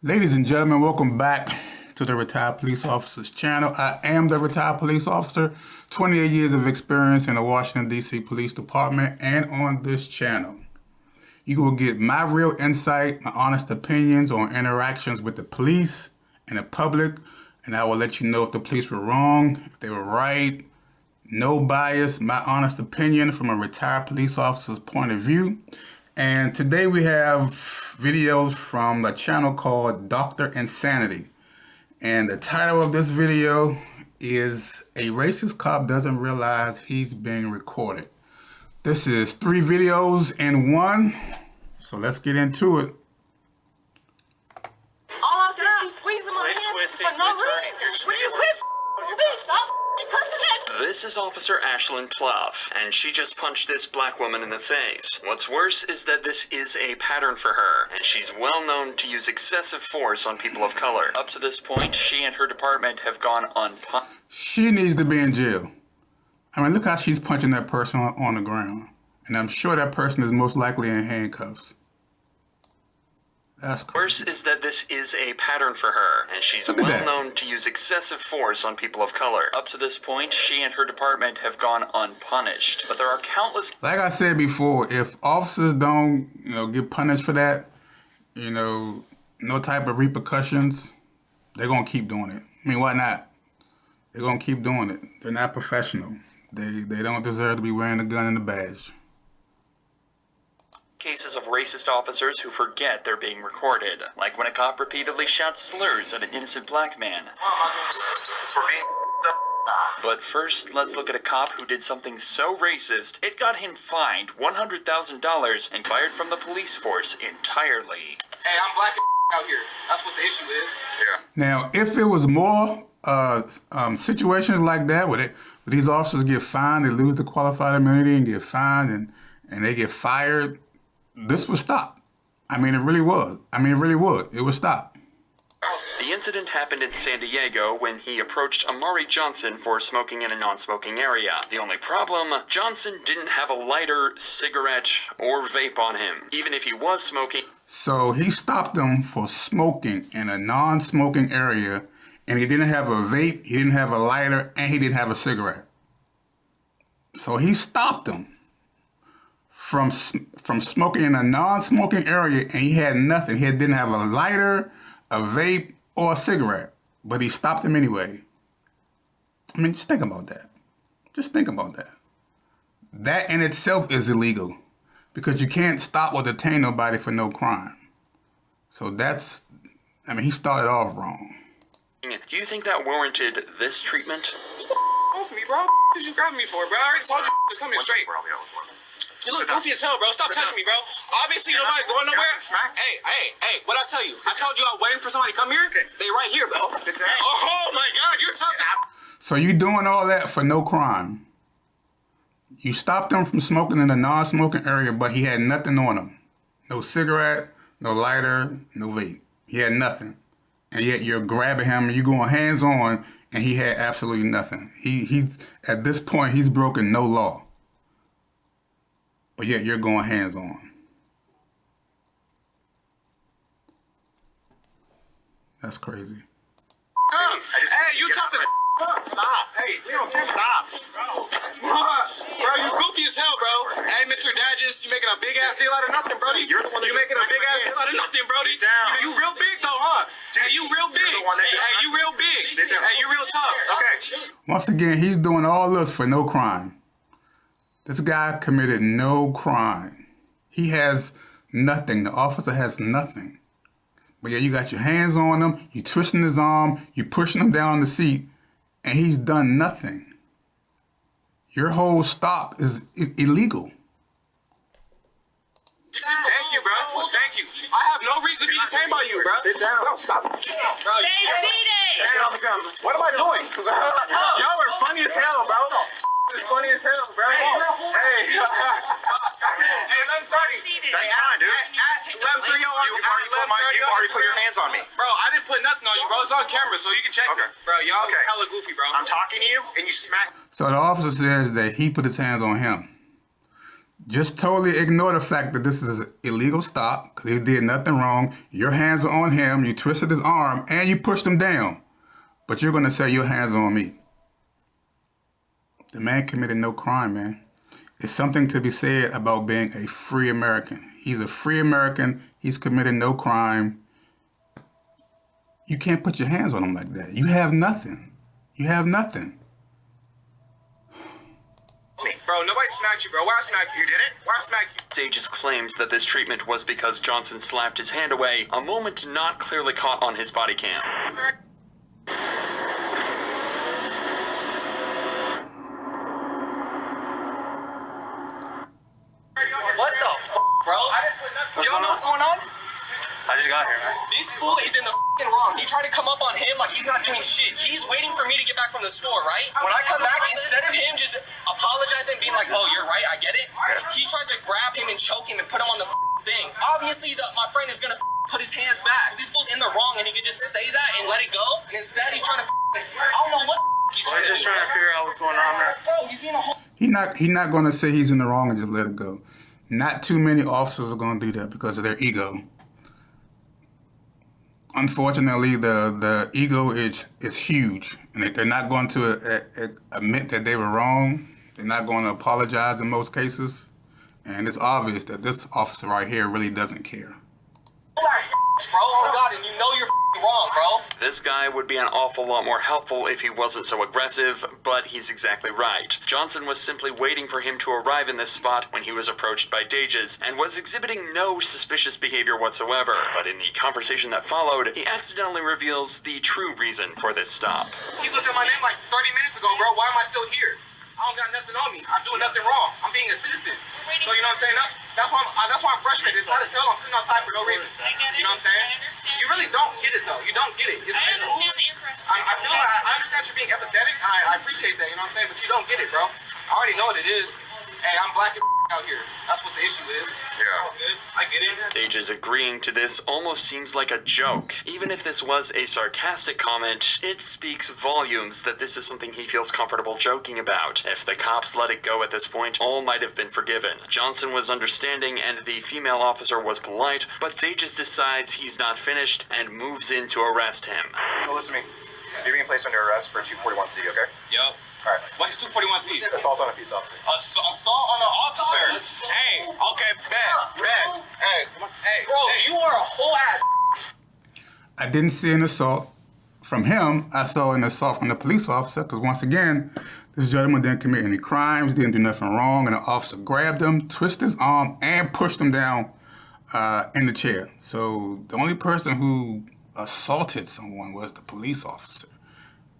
Ladies and gentlemen, welcome back to the Retired Police Officers channel. I am the Retired Police Officer, 28 years of experience in the Washington, D.C. Police Department, and on this channel, you will get my real insight, my honest opinions on interactions with the police and the public, and I will let you know if the police were wrong, if they were right, no bias, my honest opinion from a retired police officer's point of view. And today we have videos from a channel called Dr. Insanity. And the title of this video is A Racist Cop Doesn't Realize He's Being Recorded. This is 3 videos in one, so let's get into it. All I said, she squeezing my hand for no reason. Will you quit moving? Stop cussing at me. This is Officer Ashlyn Plouffe, and she just punched this black woman in the face. What's worse is that this is a pattern for her, and she's well known to use excessive force on people of color. Up to this point, she and her department have gone unpunished. She needs to be in jail. I mean, look how she's punching that person on the ground. And I'm sure that person is most likely in handcuffs. That's Worse is that this is a pattern for her, and she's well known to use excessive force on people of color. Up to this point, she and her department have gone unpunished, but there are countless... Like I said before, if officers don't, get punished for that, no type of repercussions, they're going to keep doing it. I mean, why not? They're going to keep doing it. They're not professional. They don't deserve to be wearing a gun and a badge. Cases of racist officers who forget they're being recorded, like when a cop repeatedly shouts slurs at an innocent black man. But first, let's look at a cop who did something so racist, it got him fined $100,000 and fired from the police force entirely. Hey, I'm black out here. That's what the issue is. Yeah. Now, if it was more situations like that where these officers get fined, they lose the qualified immunity and get fined and they get fired, this would stop. I mean, it really would. It would stop. The incident happened in San Diego when he approached Amari Johnson for smoking in a non-smoking area. The only problem, Johnson didn't have a lighter, cigarette, or vape on him, even if he was smoking. So he stopped him for smoking in a non-smoking area, and he didn't have a vape, he didn't have a lighter, and he didn't have a cigarette. So he stopped him from smoking in a non-smoking area, and he had nothing. He didn't have a lighter, a vape, or a cigarette, but he stopped him anyway. I mean, just think about that. Just think about that. That in itself is illegal because you can't stop or detain nobody for no crime. So he started off wrong. Do you think that warranted this treatment? Off me, bro. What did you grab me for, bro? I already told you it's coming straight. You look goofy as hell, bro. Stop touching me, bro. Obviously, nobody going nowhere. Hey, what'd I tell you? I told you I was waiting for somebody to come here. They right here, bro. Sit down. Oh, my God. You're tough. So you doing all that for no crime. You stopped him from smoking in a non-smoking area, but he had nothing on him. No cigarette, no lighter, no vape. He had nothing. And yet you're grabbing him and you're going hands-on, and he had absolutely nothing. He's at this point, he's broken no law. But yet you're going hands-on. That's crazy. Hey, you tough as Stop. Hey, stop. Bro, you goofy as hell, bro. Hey, Mr. Dadges, you making a big-ass deal out of nothing, Brody. You're the one that making a big-ass deal out of nothing, Brody. Sit down. You real big, though, huh? Hey, you real big. Hey, you real big. Sit down. Hey, you real tough. Okay. Once again, he's doing all this for no crime. This guy committed no crime. He has nothing. The officer has nothing. But yeah, you got your hands on him, you twisting his arm, you pushing him down the seat, and he's done nothing. Your whole stop is illegal. Thank you, bro. Thank you. I have no reason to be detained by you, bro. Sit down. Bro, stop. Bro, Stay seated. What am I doing? Y'all are funny as hell, bro. It's funny as hell, bro. Hey. Hey, let's start it. That's fine, dude. You already put your hands on me. Bro, I didn't put nothing on you, bro. It's on camera, so you can check it. Bro, y'all hella goofy, bro. I'm talking to you, and you smack. So the officer says that he put his hands on him. Just totally ignore the fact that this is an illegal stop because he did nothing wrong. Your hands are on him. You twisted his arm and you pushed him down. But you're going to say your hands are on me. The man committed no crime, man. It's something to be said about being a free American. He's a free American. He's committed no crime. You can't put your hands on him like that. You have nothing. You have nothing. Bro, nobody smacked you, bro. Why I smack you? You did it? Why I smack you? Dages claims that this treatment was because Johnson slapped his hand away, a moment not clearly caught on his body cam. What the f, bro? You don't know what's going on? I just got here, man. This fool is in the f***ing wrong. He tried to come up on him like he's not doing shit. He's waiting for me to get back from the store, right? When I come back, instead of him just apologizing, being like, oh, you're right, I get it, he tries to grab him and choke him and put him on the thing. Obviously, my friend is gonna put his hands back. This fool's in the wrong and he could just say that and let it go. And instead, he's trying to I don't know what he's trying to do. Just trying to figure out what's going on, man. Bro, he's being a whole... He's not going to say he's in the wrong and just let it go. Not too many officers are going to do that because of their ego. Unfortunately, the ego is huge, and they're not going to admit that they were wrong. They're not going to apologize in most cases, and it's obvious that this officer right here really doesn't care. Bro, oh God, and you know you're wrong, bro. This guy would be an awful lot more helpful if he wasn't so aggressive, but he's exactly right. Johnson was simply waiting for him to arrive in this spot when he was approached by Dages, and was exhibiting no suspicious behavior whatsoever. But in the conversation that followed, he accidentally reveals the true reason for this stop. He looked at my name like 30 minutes ago, bro. Why am I still here? I don't got nothing on me. I'm doing nothing wrong. I'm being a citizen. So you know what I'm saying? That's why I'm frustrated. It's not a cell. I'm sitting outside for no reason. You know what I'm saying? I understand. You really don't get it though. You don't get it. It's, I it's understand cool. that you're frustrated. I understand you're being empathetic. I appreciate that. You know what I'm saying? But you don't get it, bro. I already know what it is. Hey, I'm black and out here. That's what the issue is. Yeah. Good. I get it. Dages agreeing to this almost seems like a joke. Even if this was a sarcastic comment, it speaks volumes that this is something he feels comfortable joking about. If the cops let it go at this point, all might have been forgiven. Johnson was understanding and the female officer was polite, but Dages decides he's not finished and moves in to arrest him. So listen to me. You're being placed under arrest for 241C, okay? Yo. Alright. What's 241C? Assault on a peace officer. Assault on an officer. Hey. Okay. Bet. Hey. Bro, you are a whole ass. I didn't see an assault from him. I saw an assault from the police officer because once again, this gentleman didn't commit any crimes, didn't do nothing wrong, and the officer grabbed him, twisted his arm, and pushed him down in the chair. So the only person who assaulted someone was the police officer.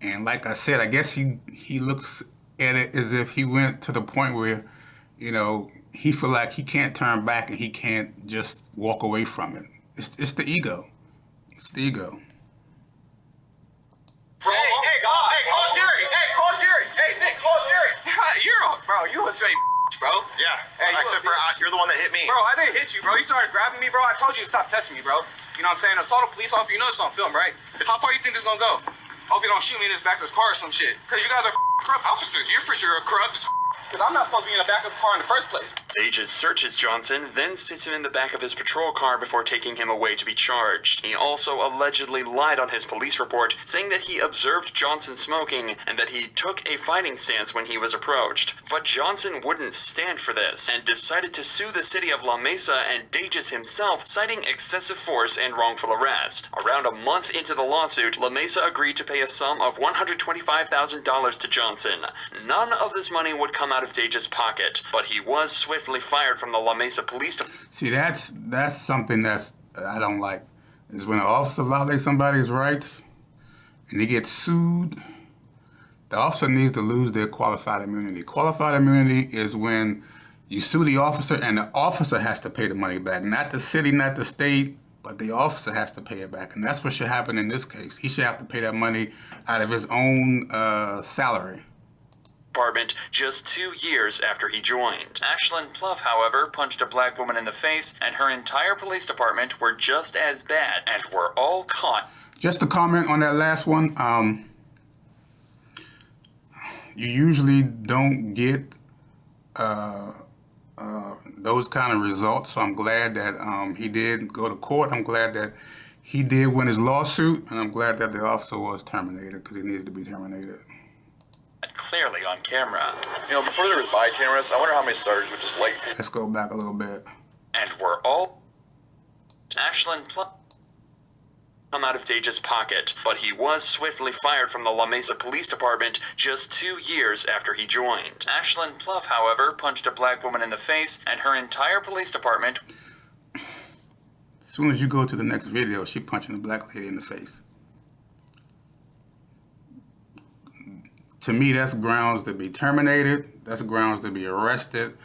And like I said, I guess he looks at it as if he went to the point where, you know, he feel like he can't turn back and he can't just walk away from it. It's the ego. It's the ego. Bro, call Jerry. Call Jerry. Hey, Nick, call Jerry. You a straight bro. Yeah. Hey, Except for you're the one that hit me. Bro, I didn't hit you, bro. You started grabbing me, bro. I told you to stop touching me, bro. You know what I'm saying? Assault a police officer, you know it's on film, right? How far you think this gonna go? Hope you don't shoot me in this back of this car or some shit. Because you guys are corrupt officers. You're for sure corrupt as because I'm not supposed to be in the back of the car in the first place. Dages searches Johnson, then sits him in the back of his patrol car before taking him away to be charged. He also allegedly lied on his police report, saying that he observed Johnson smoking and that he took a fighting stance when he was approached. But Johnson wouldn't stand for this and decided to sue the city of La Mesa and Dages himself, citing excessive force and wrongful arrest. Around a month into the lawsuit, La Mesa agreed to pay a sum of $125,000 to Johnson. None of this money would come out of Dages' pocket, but he was swiftly fired from the La Mesa Police Department. See, that's something that's I don't like. Is when an officer violates somebody's rights and he gets sued, the officer needs to lose their qualified immunity. Qualified immunity is when you sue the officer and the officer has to pay the money back. Not the city, not the state, but the officer has to pay it back. And that's what should happen in this case. He should have to pay that money out of his own salary. Department just 2 years after he joined. Ashlyn Pluff, however, punched a black woman in the face, and her entire police department were just as bad and were all caught. Just to comment on that last one, you usually don't get those kind of results. So I'm glad that he did go to court. I'm glad that he did win his lawsuit, and I'm glad that the officer was terminated because he needed to be terminated. Clearly on camera. You know, before there was body cameras, I wonder how many starters would just light. Let's go back a little bit. And we're all Ashland Pluff come out of Dage's pocket, but he was swiftly fired from the La Mesa Police Department just 2 years after he joined. Ashland Pluff, however, punched a black woman in the face, and her entire police department. As soon as you go to the next video, she punching a black lady in the face. To me, that's grounds to be terminated. That's grounds to be arrested.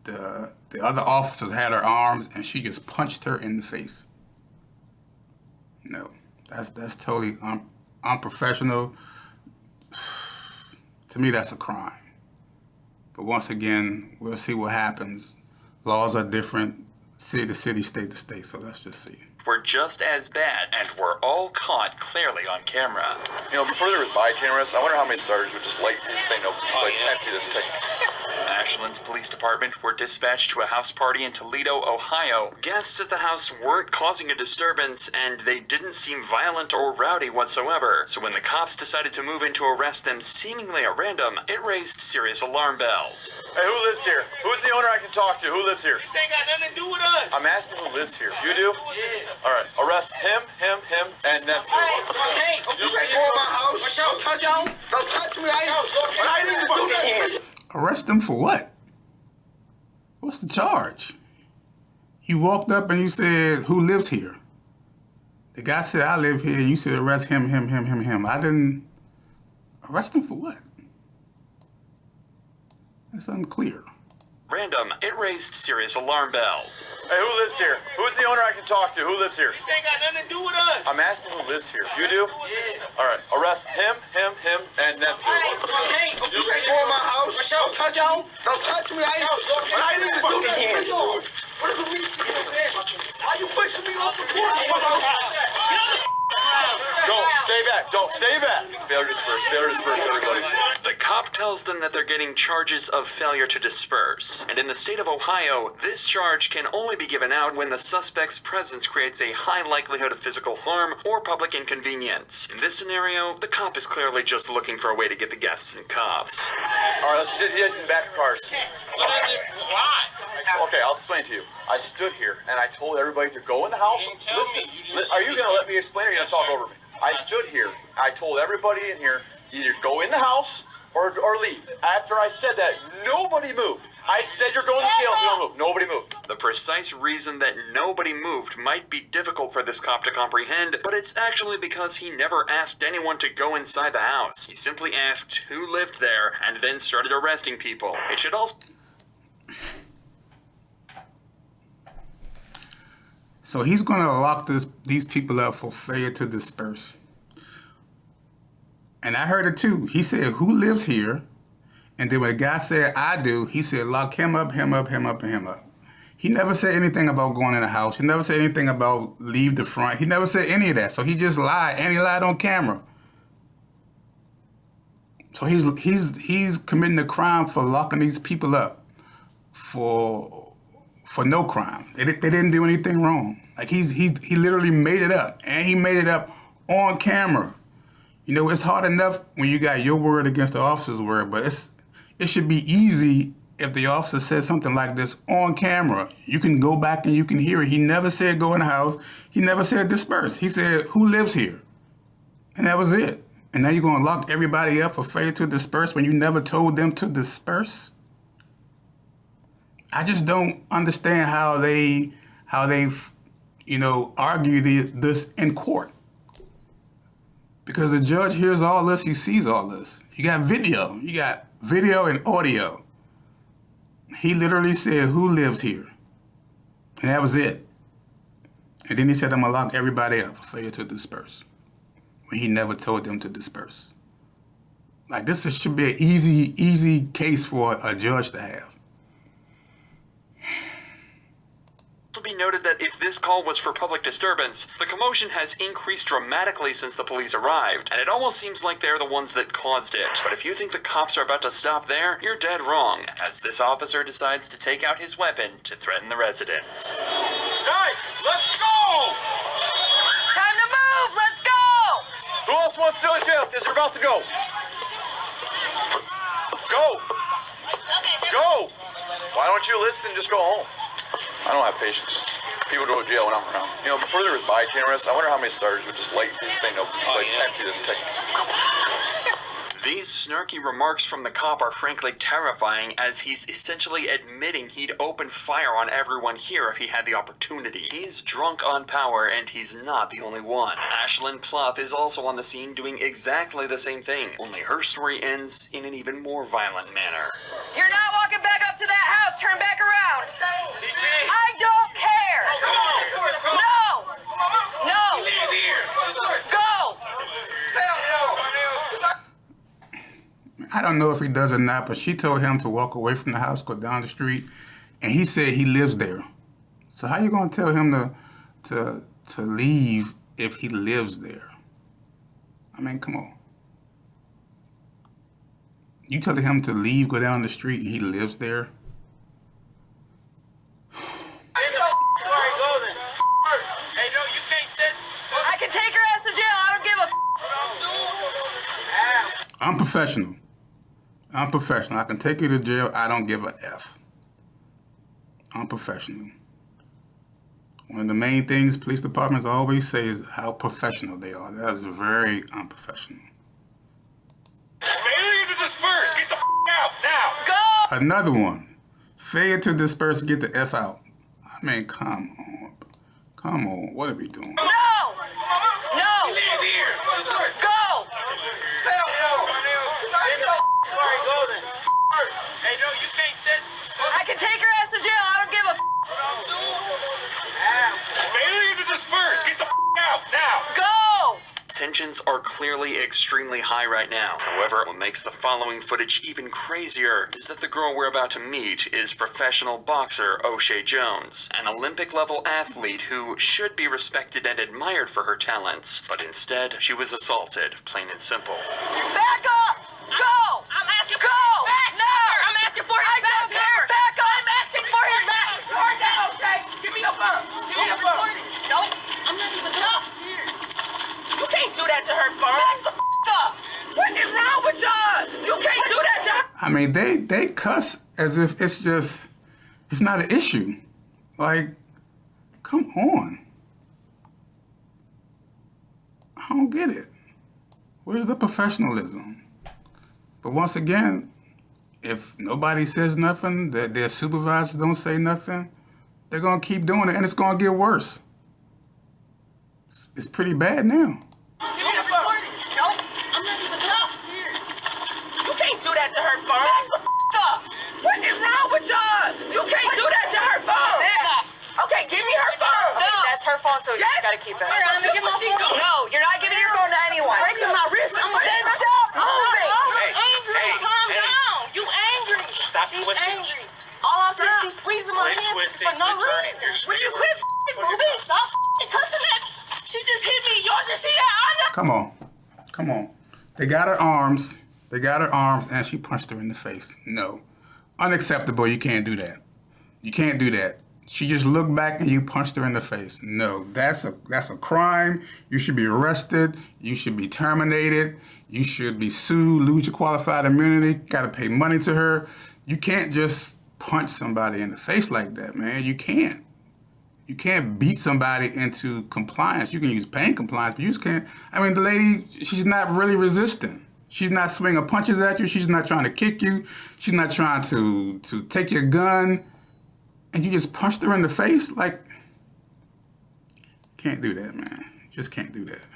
The other officers had her arms, and she just punched her in the face. No, that's totally unprofessional. To me, that's a crime. But once again, we'll see what happens. Laws are different, city to city, state to state. So let's just see. Were just as bad, and were all caught clearly on camera. You know, before there was body cameras, I wonder how many starters would just light this thing up, empty this thing. Ashland's police department were dispatched to a house party in Toledo, Ohio. Guests at the house weren't causing a disturbance, and they didn't seem violent or rowdy whatsoever. So when the cops decided to move in to arrest them seemingly at random, it raised serious alarm bells. Hey, who lives here? Who's the owner I can talk to? Who lives here? This ain't got nothing to do with us. I'm asking who lives here. You do? Yeah. All right, arrest him, and them two. Hey, you can't go in my house. Don't touch me. Don't touch me. I didn't even do nothing. Arrest them for what? What's the charge? You walked up and you said, who lives here? The guy said, I live here. You said, arrest him. I didn't arrest him for what? That's unclear. Random, it raised serious alarm bells. Hey, who lives here? Who's the owner I can talk to? Who lives here? This ain't got nothing to do with us. I'm asking who lives here. You do? Yeah. All right, arrest him, and them two. Hey, you can't go in my house. Don't touch me. Don't touch me. I didn't even do nothing. What is the reason? Why you pushing me off the court? Go, stay back. Don't, stay back. Failure to disperse, everybody. The cop tells them that they're getting charges of failure to disperse. And in the state of Ohio, this charge can only be given out when the suspect's presence creates a high likelihood of physical harm or public inconvenience. In this scenario, the cop is clearly just looking for a way to get the guests in cuffs. All right, let's just get in the back of cars. Why? Okay, I'll explain to you. I stood here and I told everybody to go in the house. Listen, are you going to let me explain or are you going to talk over me? I stood here. I told everybody in here, either go in the house or leave. After I said that, nobody moved. I said you're going to jail if you don't move. Nobody moved. The precise reason that nobody moved might be difficult for this cop to comprehend, but it's actually because he never asked anyone to go inside the house. He simply asked who lived there and then started arresting people. It should also... So he's going to lock these people up for failure to disperse. And I heard it too. He said, who lives here? And then when the guy said, I do, he said, lock him up. He never said anything about going in the house. He never said anything about leave the front. He never said any of that. So he just lied, and he lied on camera. So he's committing a crime for locking these people up for no crime. They didn't do anything wrong. Like he literally made it up, and he made it up on camera. You know, it's hard enough when you got your word against the officer's word, but it should be easy if the officer says something like this on camera. You can go back and you can hear it. He never said go in the house. He never said disperse. He said who lives here, and that was it. And now you're gonna lock everybody up for failure to disperse when you never told them to disperse? I just don't understand how they argue this in court. Because the judge hears all this, he sees all this. You got video and audio. He literally said, who lives here? And that was it. And then he said, I'm gonna lock everybody up for failure to disperse. When he never told them to disperse. Like, this should be an easy case for a judge to have. To be noted that if this call was for public disturbance, the commotion has increased dramatically since the police arrived, and it almost seems like they're the ones that caused it. But if you think the cops are about to stop there, you're dead wrong, as this officer decides to take out his weapon to threaten the residents. Guys, let's go! Time to move! Let's go! Who else wants to go to jail? Because you're about to go. Go! Go! Why don't you listen? Just go home. I don't have patience. People go to jail when I'm around. You know, before there was body cameras, I wonder how many sergeants would just light this thing up, empty this tank. These snarky remarks from the cop are frankly terrifying, as he's essentially admitting he'd open fire on everyone here if he had the opportunity. He's drunk on power, and he's not the only one. Ashlyn Pluff is also on the scene doing exactly the same thing, only her story ends in an even more violent manner. You're not walking back up to that house. Turn back around. I don't care. No. No. Go. I don't know if he does or not, but she told him to walk away from the house, go down the street, and he said he lives there. So how you gonna tell him to leave if he lives there? I mean, come on. You telling him to leave, go down the street, and he lives there? I can take her ass to jail. I don't give a I'm professional. I'm professional. I can take you to jail. I don't give a F. I'm professional. One of the main things police departments always say is how professional they are. That is very unprofessional. Failure to disperse. Get the out now. Go. Another one. Failure to disperse, get the F out. I mean, come on. Come on. What are we doing? No. No. Go. I can take her ass to jail. I don't give a Failure to disperse. Get the out now. Go. Tensions are clearly extremely high right now. However, what makes the following footage even crazier is that the girl we're about to meet is professional boxer O'Shea Jones, an Olympic-level athlete who should be respected and admired for her talents, but instead, she was assaulted, plain and simple. Back up. Go. I'm asking. Go. No. I'm asking for his back. Back up. I'm asking for his back. Turn down, okay? Give me your phone. Give me your phone. Nope. I'm not even up. You can't do that to her phone. Back the up. What is wrong with y'all? You can't do that to her. I mean, they cuss as if it's not an issue. Like, come on. I don't get it. Where's the professionalism? But once again, if nobody says nothing, that their supervisors don't say nothing, they're gonna keep doing it, and it's gonna get worse. It's pretty bad now. Nope. I'm not even up. You can't do that to her phone. Back the up. What is wrong with y'all? You can't do that to her phone. Back up. Okay, give me her phone. No. That's her phone, so you just gotta keep it. I'm gonna give my phone. No, you're not giving your phone to anyone. Breaking my wrist. Then stop moving. Hey, angry. hey, Calm hey. down. You angry. Stop She's twisting. angry. All I'm saying, she's squeezing my Quit hand twisting, for no quit turning. reason. You're just Will you making quit moving? Stop cussing at me. She just hit me. Y'all just see that? I know. Come on. Come on. They got her arms. They got her arms, and she punched her in the face. No. Unacceptable. You can't do that. You can't do that. She just looked back and you punched her in the face. No, that's a crime. You should be arrested. You should be terminated. You should be sued, lose your qualified immunity. Got to pay money to her. You can't just punch somebody in the face like that, man. You can't. You can't beat somebody into compliance. You can use pain compliance, but you just can't. I mean, the lady, she's not really resisting. She's not swinging punches at you. She's not trying to kick you. She's not trying to take your gun. And you just punched her in the face? Like, can't do that, man. Just can't do that. Then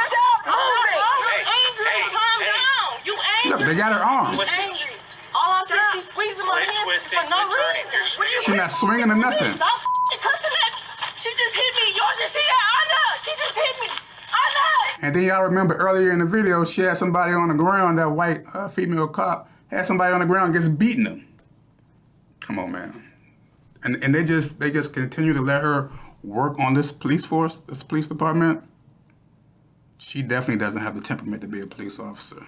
stop moving. Hey, hey, Calm hey. down. You angry. Look, they got her arms. Angry. All I'm saying, she's squeezing my Quit hand twisting, for no quit turning. reason. You're just Will you She's not swinging or nothing. Stop cussing at me. She just hit me. Y'all just see that? I know. She just hit me. I know. And then y'all remember earlier in the video, she had somebody on the ground, that white female cop, had somebody on the ground just beating them. Come on, man. and they just continue to let her work on this police force, this police department. She definitely doesn't have the temperament to be a police officer.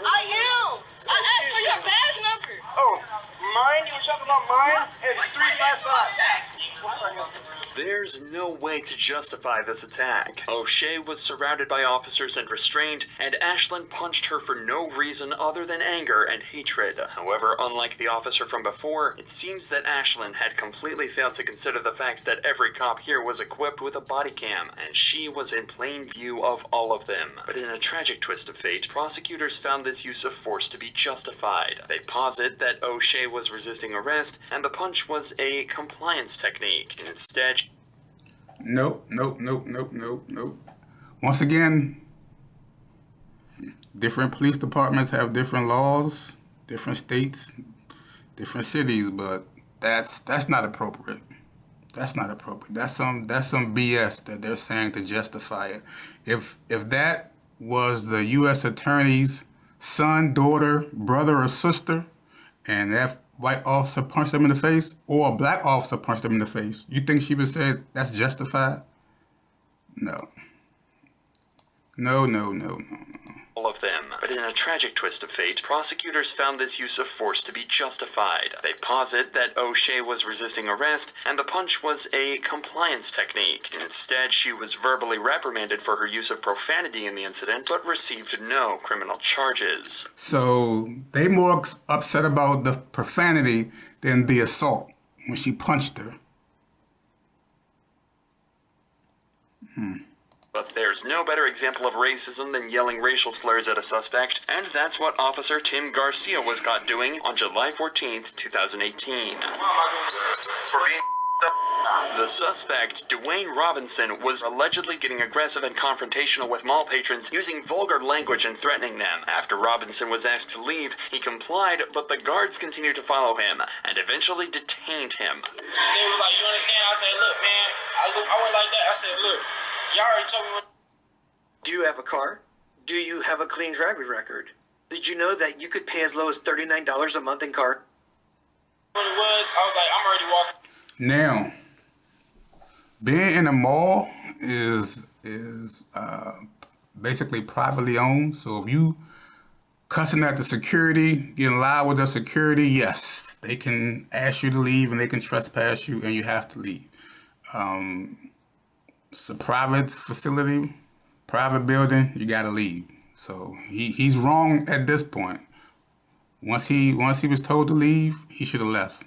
I am. I asked for your badge number. Oh, mine? You were talking about mine? It's 355. There's no way to justify this attack. O'Shea was surrounded by officers and restrained, and Ashlyn punched her for no reason other than anger and hatred. However, unlike the officer from before, it seems that Ashlyn had completely failed to consider the fact that every cop here was equipped with a body cam, and she was in plain view of all of them. But in a tragic twist of fate, prosecutors found this use of force to be justified. They posit that O'Shea was resisting arrest, and the punch was a compliance technique. Instead, Nope. Once again, different police departments have different laws, different states, different cities, but that's not appropriate. That's not appropriate. That's some BS that they're saying to justify it. If that was the U.S. attorney's son, daughter, brother, or sister, and that white officer punched them in the face, or a black officer punched them in the face, you think she would say that's justified? No. No. all of them. But in a tragic twist of fate, prosecutors found this use of force to be justified. They posit that O'Shea was resisting arrest, and the punch was a compliance technique. Instead, she was verbally reprimanded for her use of profanity in the incident, but received no criminal charges. So they more upset about the profanity than the assault when she punched her. But there's no better example of racism than yelling racial slurs at a suspect, and that's what Officer Tim Garcia was caught doing on July 14th, 2018. The suspect, Dwayne Robinson, was allegedly getting aggressive and confrontational with mall patrons, using vulgar language and threatening them. After Robinson was asked to leave, he complied, but the guards continued to follow him, and eventually detained him. They was like, you understand? I said, look, man, I went like that. I said, look, y'all already told me what. Do you have a car? Do you have a clean driving record? Did you know that you could pay as low as $39 a month in car? What it was, I was like, I'm already walking. Now, being in a mall is basically privately owned. So if you cussing at the security, getting loud with the security, yes, they can ask you to leave and they can trespass you and you have to leave. It's a private facility, private building, you gotta leave. So he's wrong at this point. Once he was told to leave, he should have left.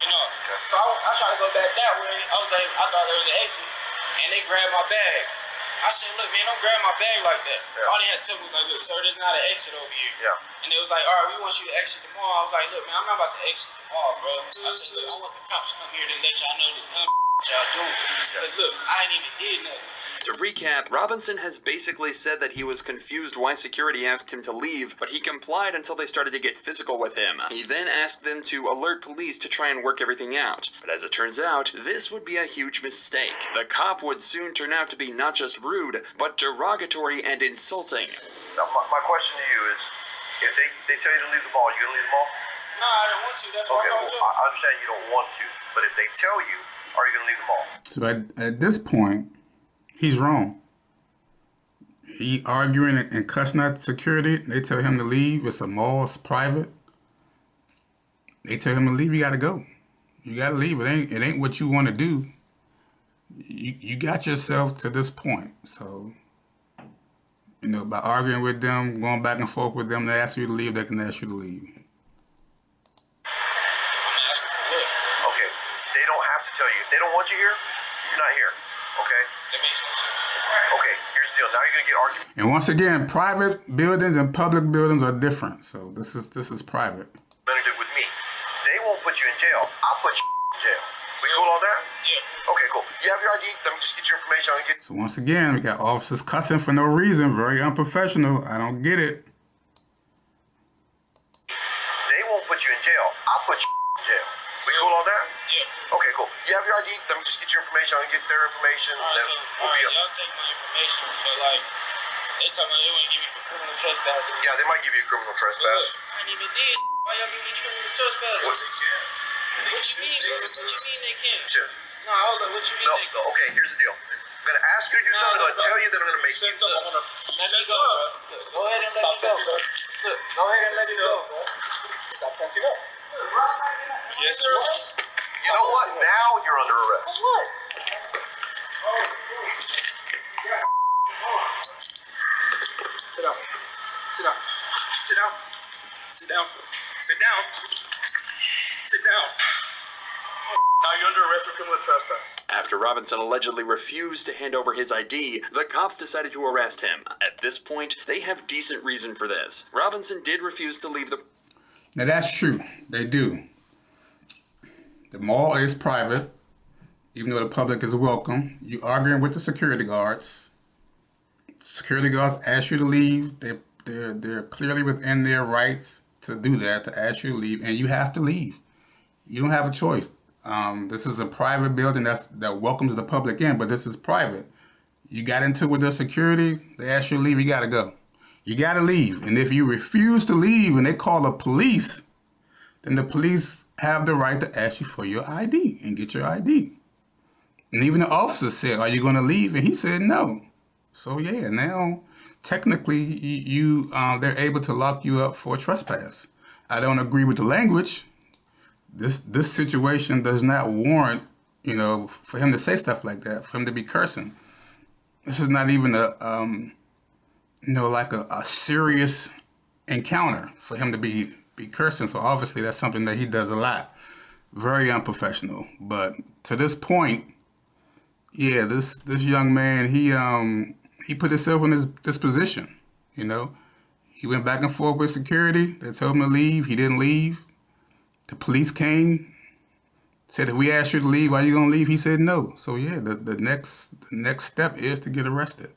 You know, so I tried to go back that way. I was like, I thought there was an exit, and they grabbed my bag. I said, look, man, don't grab my bag like that. Yeah. All they had to tell me was like, look, sir, there's not an exit over here. Yeah. And they was like, all right, we want you to exit the mall. I was like, look, man, I'm not about to exit the mall, bro. I said, look, I want the cops to come here to let y'all know the y'all doing. But look, I ain't even did nothing. To recap, Robinson has basically said that he was confused why security asked him to leave, but he complied until they started to get physical with him. He then asked them to alert police to try and work everything out. But as it turns out, this would be a huge mistake. The cop would soon turn out to be not just rude, but derogatory and insulting. Now, my question to you is, if they tell you to leave the mall, you gonna leave the mall? No, I don't want to. That's what I told you. I understand you don't want to, but if they tell you, are you gonna leave the mall? So at this point, he's wrong. He arguing and cussing at security. They tell him to leave. It's a mall. It's private. They tell him to leave. You gotta go. You gotta leave. It ain't what you want to do. You got yourself to this point. So, you know, by arguing with them, going back and forth with them, they ask you to leave. They can ask you to leave. Okay. They don't have to tell you. If they don't want you here, you're not here. Okay? That makes no sense. Okay, here's the deal. Now you're gonna get argued. And once again, private buildings and public buildings are different. So this is private. With me, they won't put you in jail. I'll put you in jail. We cool on that? Yeah. Okay, cool. You have your ID? Let me just get your information. So once again, we got officers cussing for no reason. Very unprofessional. I don't get it. They won't put you in jail. I'll put you in jail. We cool on that? Yeah. Okay, cool. You have your ID? let me just get your information. I'm gonna get their information. Alright, Then so we'll be up. y'all take my information, but like they talking about they want to give me for criminal trespassing. Yeah, they might give you a criminal Look, trespass. I ain't even did. Why y'all give me criminal trespassing? What? What you mean, bro? What you mean they can't? Sure. Nah, hold on. What you mean No, they can't? okay, here's the deal. I'm gonna ask you to do something, I'm gonna tell you, then I'm gonna make you. Let me go, bro. Look, go ahead and let me go, bro. Look, go ahead and let me go, bro. Stop tensing up. Yes, sir. You know what? Now you're under arrest. What? Sit down. Sit down. Sit down. Sit down. Sit down. Sit down. Now you're under arrest for criminal trespass. After Robinson allegedly refused to hand over his ID, the cops decided to arrest him. At this point, they have decent reason for this. Robinson did refuse to leave the... Now that's true. They do. The mall is private, even though the public is welcome. You arguing with the security guards. Security guards ask you to leave. They're clearly within their rights to do that, to ask you to leave, and you have to leave. You don't have a choice. This is a private building that welcomes the public in, but this is private. You got into it with the security, they ask you to leave, you gotta go. You gotta leave. And if you refuse to leave and they call the police, then the police have the right to ask you for your ID and get your ID. And even the officer said, are you gonna leave? And he said no. So yeah, now technically they're able to lock you up for trespass. I don't agree with the language. This situation does not warrant, for him to say stuff like that, for him to be cursing. This is not even a serious encounter for him to be cursing. So obviously that's something that he does a lot. Very unprofessional. But to this point, yeah, this young man, he put himself in this position, He went back and forth with security. They told him to leave. He didn't leave. The police came, said, if we asked you to leave, are you going to leave? He said no. So yeah, the next step is to get arrested.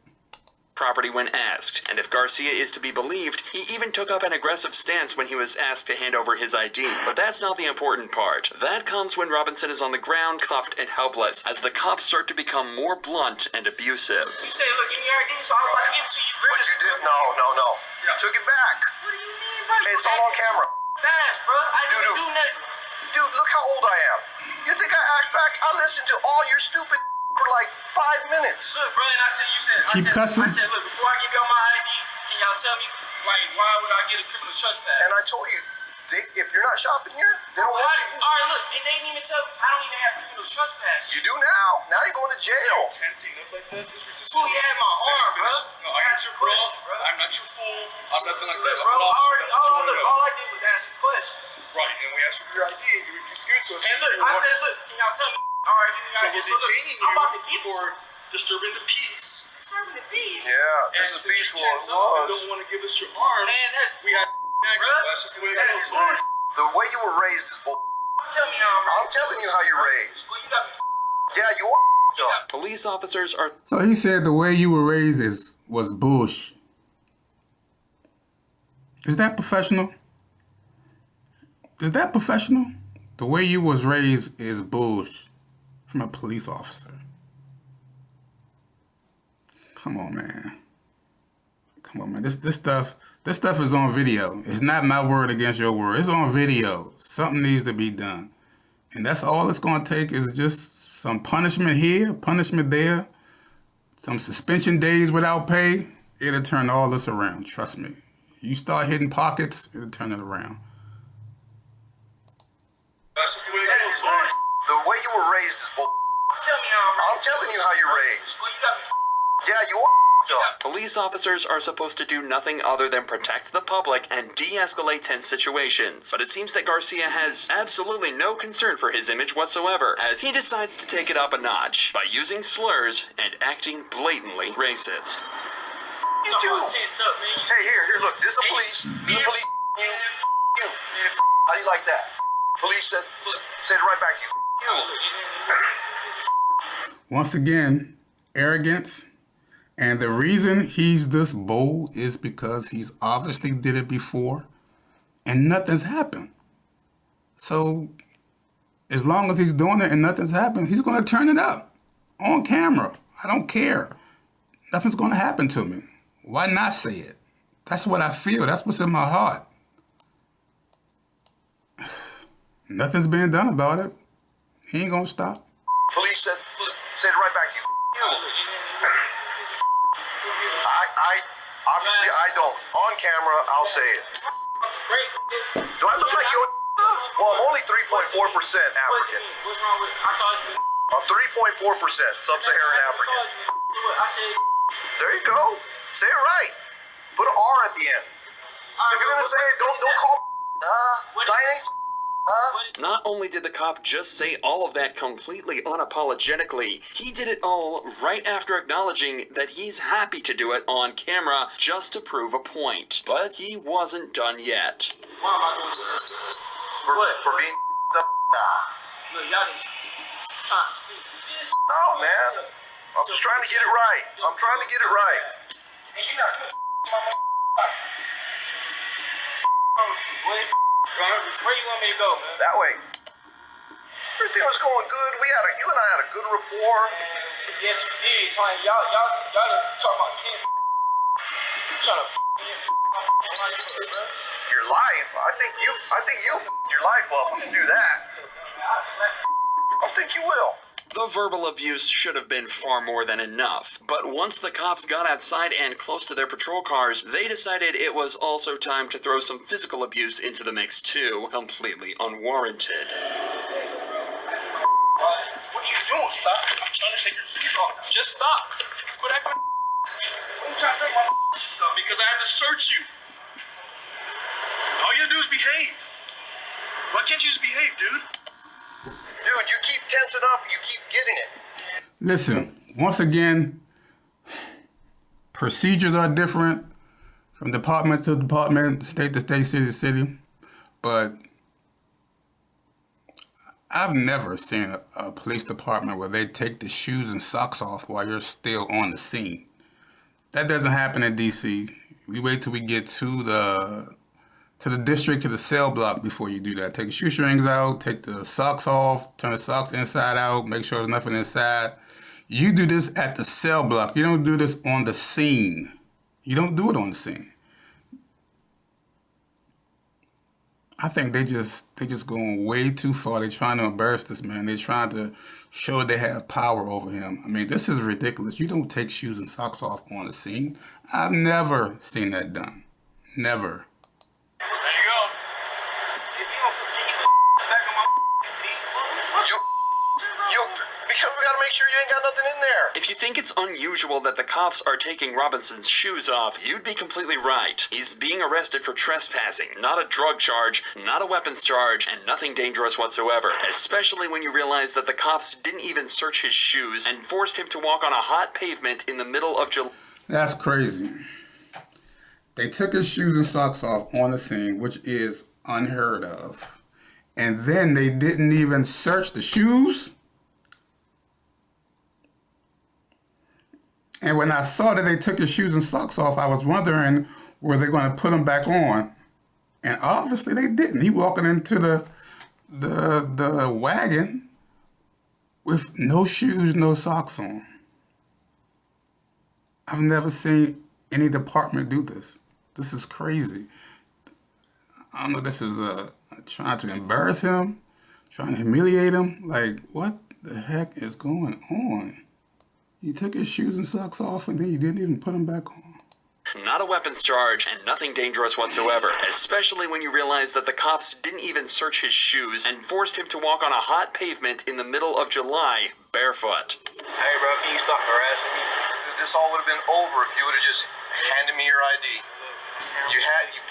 Property when asked, and if Garcia is to be believed, he even took up an aggressive stance when he was asked to hand over his ID. But that's not the important part. That comes when Robinson is on the ground, cuffed and helpless, as the cops start to become more blunt and abusive. You say, look, give me your ID, so I'm going to give it to you. But you did? No. You took it back. What do you mean, bro? It's all on camera. Fast, bro. I didn't do nothing. Dude, look how old I am. You think I act back? I listened to all your stupid for like 5 minutes. Look, bro, and I said, look, before I give y'all my ID, can y'all tell me, like, why would I get a criminal trespass? And I told you, if you're not shopping here, they don't want you. All right, look, and they didn't even tell me, I don't even have criminal trespass. You do now. Now you're going to jail. Tensing up like that. This was just. Fool, you had my arm, bro. No, I got your question, bro. I'm not your fool. I'm nothing like that. Bro, all I did was ask a question. Right, and we asked you for your ID, and you refused to give it to us. And look, I said, look, can y'all tell me? All right, give me your ID. So we're detaining I'm about to give you for disturbing the peace. Disturbing the peace? Yeah, this is peaceful. You don't want to give us your arms. Man, that's we had bro. That's just the way it goes. The way you were raised is bull. Tell me how I'm I'm telling you how you're raised. Well, you got me Yeah, you are. Police officers are... So he said the way you were raised was bullshit. Is that professional? Is that professional? The way you was raised is bullshit from a police officer. Come on, man. Come on, man. This stuff is on video. It's not my word against your word. It's on video. Something needs to be done. And that's all it's going to take is just some punishment here, punishment there, some suspension days without pay. It'll turn all this around. Trust me. You start hitting pockets, it'll turn it around. That's just the way it goes. The way you were raised is bull. Tell me how I'm telling you how you're raised. Well, you got me Yeah, you are. Police officers are supposed to do nothing other than protect the public and de-escalate tense situations. But it seems that Garcia has absolutely no concern for his image whatsoever, as he decides to take it up a notch by using slurs and acting blatantly racist. You too. Hey, here, look. This is the police. The police, you. How do you like that? Police said it right back to you. Once again, arrogance. And the reason he's this bold is because he's obviously did it before and nothing's happened. So As long as he's doing it and nothing's happened, he's going to turn it up on camera. I don't care. Nothing's going to happen to me. Why not say it? That's what I feel. That's what's in my heart. Nothing's being done about it. He ain't going to stop. Police said it right back to you. I obviously I don't. On camera, I'll say it. Do I look like you? Well, I'm only 3.4% African. What's wrong with? I thought you. I'm 3.4% Sub-Saharan African. I said. There you go. Say it right. Put an R at the end. If you're gonna say it, don't call. Not only did the cop just say all of that completely unapologetically, he did it all right after acknowledging that he's happy to do it on camera just to prove a point. But he wasn't done yet. Why am I doing this? For being Look, y'all need trying to speak this. Oh man, I'm just trying to get it right. I'm trying to get it right. And you not put where you want me to go, man? That way. Everything was going good. You and I had a good rapport. Yes, we did. Y'all didn't talk about kids. Trying to Your life. I think you your life up. We can do that. I think you will. The verbal abuse should have been far more than enough, but once the cops got outside and close to their patrol cars, they decided it was also time to throw some physical abuse into the mix too, completely unwarranted. What are you doing? Stop. I'm trying to take your shoes off. Just stop. Quit acting. What are you trying to take my shoes off? Because I have to search you. All you gotta do is behave. Why can't you just behave, dude? Dude, you keep tensing up. You keep getting it. Listen, once again, procedures are different from department to department, state to state, city to city. But I've never seen a police department where they take the shoes and socks off while you're still on the scene. That doesn't happen in DC. We wait till we get to the district, to the cell block before you do that. Take the shoestrings out, take the socks off, turn the socks inside out, make sure there's nothing inside. You do this at the cell block. You don't do this on the scene. You don't do it on the scene. I think they just going way too far. They're trying to embarrass this man. They're trying to show they have power over him. I mean, this is ridiculous. You don't take shoes and socks off on the scene. I've never seen that done. Never. There you go. If you don't put your back on my feet, because we gotta make sure you ain't got nothing in there. If you think it's unusual that the cops are taking Robinson's shoes off, you'd be completely right. He's being arrested for trespassing, not a drug charge, not a weapons charge, and nothing dangerous whatsoever, especially when you realize that the cops didn't even search his shoes and forced him to walk on a hot pavement in the middle of July. That's crazy. They took his shoes and socks off on the scene, which is unheard of. And then they didn't even search the shoes. And when I saw that they took his shoes and socks off, I was wondering, were they going to put them back on? And obviously they didn't. He walking into the wagon with no shoes, no socks on. I've never seen any department do this. This is crazy. I don't know, this is trying to embarrass him, trying to humiliate him. Like, what the heck is going on? You took his shoes and socks off and then you didn't even put them back on. Not a weapons charge and nothing dangerous whatsoever, especially when you realize that the cops didn't even search his shoes and forced him to walk on a hot pavement in the middle of July, barefoot. Hey, bro, can you stop harassing me? This all would have been over if you would have just handed me your ID. You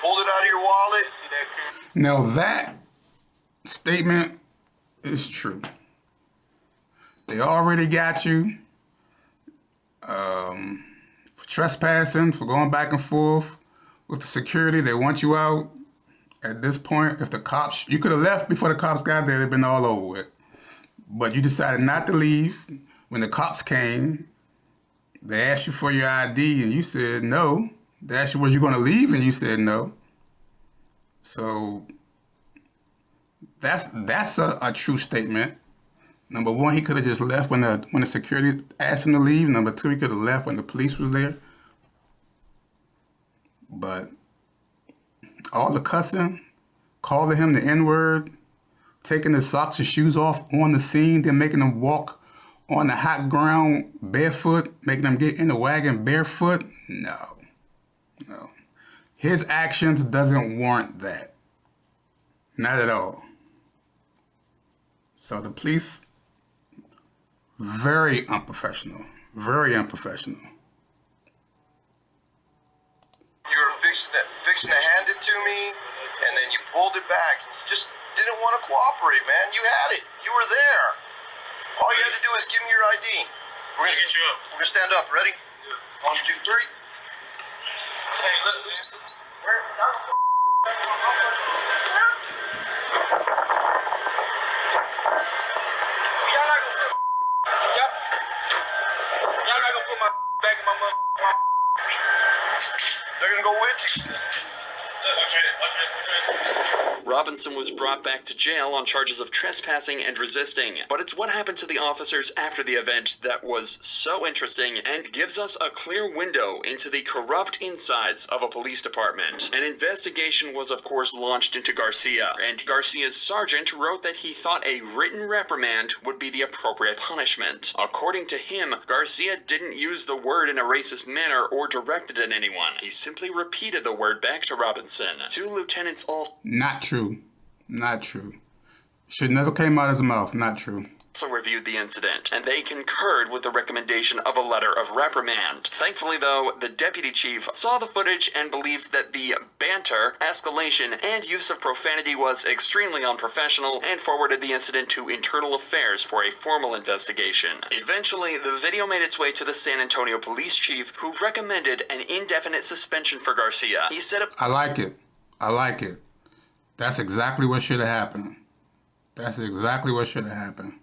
pulled it out of your wallet. Now that statement is true. They already got you for trespassing, for going back and forth with the security. They want you out. At this point, if the cops, you could have left before the cops got there, they'd been all over with. But you decided not to leave. When the cops came, they asked you for your ID and you said no. They asked you, were you going to leave? And you said no. So That's a true statement. Number one, he could have just left when the security asked him to leave. Number two, he could have left when the police was there. But all the cussing, calling him the N-word, taking his socks and shoes off on the scene, then making him walk on the hot ground barefoot, making him get in the wagon barefoot. No. His actions doesn't warrant that. Not at all. So the police, very unprofessional. Very unprofessional. You were fixing to hand it to me, and then you pulled it back. You just didn't want to cooperate, man. You had it. You were there. All you had to do is give me your ID. We're gonna get you up. We're gonna stand up. Ready? 1, 2, 3. Hey, look, man. Y'all not gonna put my back in my mother. They're gonna go with you. Watch it. Robinson was brought back to jail on charges of trespassing and resisting. But it's what happened to the officers after the event that was so interesting and gives us a clear window into the corrupt insides of a police department. An investigation was of course launched into Garcia, and Garcia's sergeant wrote that he thought a written reprimand would be the appropriate punishment. According to him, Garcia didn't use the word in a racist manner or direct it at anyone. He simply repeated the word back to Robinson. Two lieutenants also Not true. Not true. Should never came out of his mouth. Not true. reviewed the incident, and they concurred with the recommendation of a letter of reprimand. Thankfully, though, the deputy chief saw the footage and believed that the banter, escalation, and use of profanity was extremely unprofessional and forwarded the incident to Internal Affairs for a formal investigation. Eventually, the video made its way to the San Antonio police chief, who recommended an indefinite suspension for Garcia. He said, I like it. I like it. That's exactly what should have happened. That's exactly what should have happened.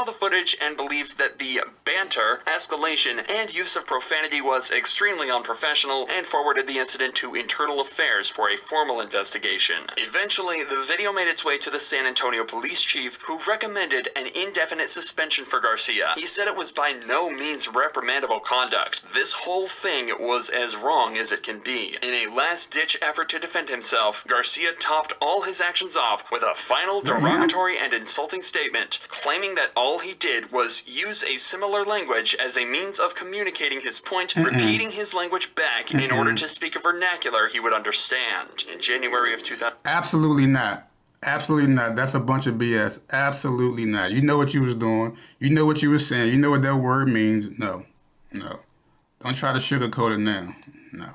The footage and believed that the banter, escalation, and use of profanity was extremely unprofessional and forwarded the incident to Internal Affairs for a formal investigation. Eventually, the video made its way to the San Antonio police chief, who recommended an indefinite suspension for Garcia. He said it was by no means reprimandable conduct. This whole thing was as wrong as it can be. In a last-ditch effort to defend himself, Garcia topped all his actions off with a final derogatory and insulting statement, claiming that all he did was use a similar language as a means of communicating his point, repeating his language back in order to speak a vernacular he would understand. In January of 2000... Absolutely not. Absolutely not. That's a bunch of BS. Absolutely not. You know what you was doing. You know what you was saying. You know what that word means. No. No. Don't try to sugarcoat it now. No.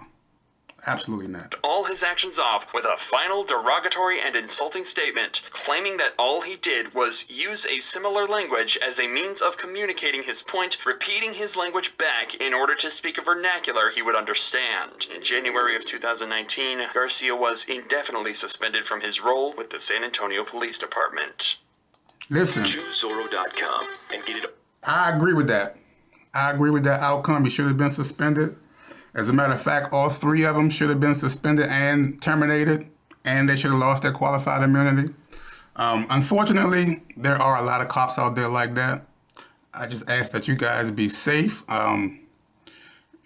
Absolutely not. All his actions off with a final derogatory and insulting statement, claiming that all he did was use a similar language as a means of communicating his point, repeating his language back in order to speak a vernacular he would understand. In January of 2019, Garcia was indefinitely suspended from his role with the San Antonio Police Department. Listen. ChooseZoro.com and get it. I agree with that. I agree with that outcome. He should have been suspended. As a matter of fact, all three of them should have been suspended and terminated, and they should have lost their qualified immunity. Unfortunately, there are a lot of cops out there like that. I just ask that you guys be safe,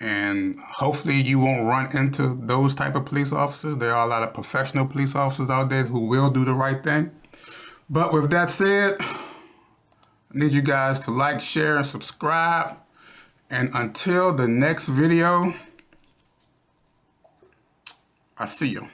and hopefully you won't run into those type of police officers. There are a lot of professional police officers out there who will do the right thing. But with that said, I need you guys to like, share, and subscribe. And until the next video, I see you.